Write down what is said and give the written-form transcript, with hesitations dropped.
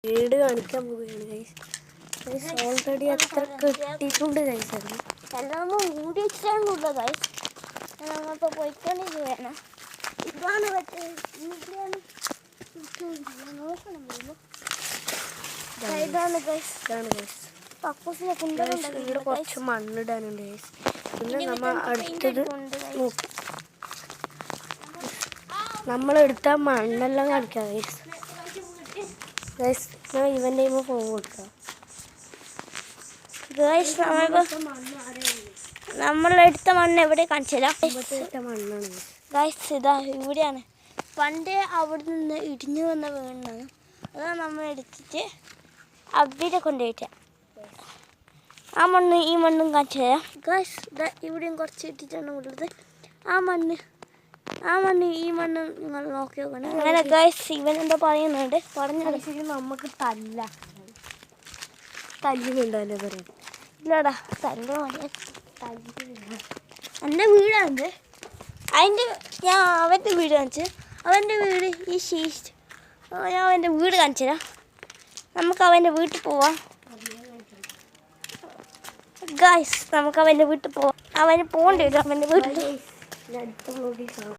വീട് കാണിക്കാൻ പോവുകയാണ് ഗൈസ്. ഓൾറെഡി അത്ര കെട്ടിയിട്ടുണ്ട് ഗൈസ്. അത് എല്ലാം മൂടി വെച്ചിട്ടാണല്ലോ ഗൈസ്. നമ്മളിപ്പോൾ പോയിക്കൊണ്ടിരിക്കുകയാണ്. ഇതാണ് ഇതാണ് ഗൈസ്. കക്കൂസിലെ ഇവിടെ കുറച്ച് മണ്ണിടാനുണ്ട് ഗൈസ്. പിന്നെ നമ്മളെടുത്ത മണ്ണെല്ലാം കാണിക്കാം ഗൈസ്. ഗൈസ് ഞാൻ ഇവൻ്റെ ഫോൺ കൊടുക്കാം. ഗൈസ് നമ്മളെടുത്ത മണ്ണ് എവിടെ കാണിച്ചുതരാം. മണ്ണാണ് ഗൈസ്. ഇതാ ഇവിടെയാണ്. പണ്ട് അവിടെ നിന്ന് ഇടിഞ്ഞു വന്ന വീണാണ്. അതാണ് നമ്മൾ എടുത്തിട്ട് അവിടെ കൊണ്ടുപോയിട്ട് ആ മണ്ണ് ഈ മണ്ണും കാണിച്ചു തരാം ഗൈസ്. ഇതാ ഇവിടെയും കുറച്ച് ഇട്ടിട്ടാണ് ഉള്ളത്. ആ മണ്ണ് ഈ മണ്ണ് നിങ്ങൾ നോക്കി നോക്കണം. അങ്ങനെ ഗൈസ് ഇവൻ എന്താ പറയുന്നുണ്ട് പറഞ്ഞാൽ നമുക്ക് തല്ലുന്നുണ്ടല്ലോ പറയാം. ഇല്ലടാ തല്ല എൻ്റെ വീടാണ്. ഞാൻ അവൻ്റെ വീട് കാണിച്ചു. അവൻ്റെ വീട് ഈ ഷീറ്റ്. ഞാൻ അവൻ്റെ വീട് കാണിച്ചു തരാം. നമുക്ക് അവൻ്റെ വീട്ടിൽ പോവാം ഗൈസ്. നമുക്ക് അവൻ്റെ വീട്ടിൽ പോവാം. അവന് പോകേണ്ടി വരും അവൻ്റെ വീട്ടിൽ.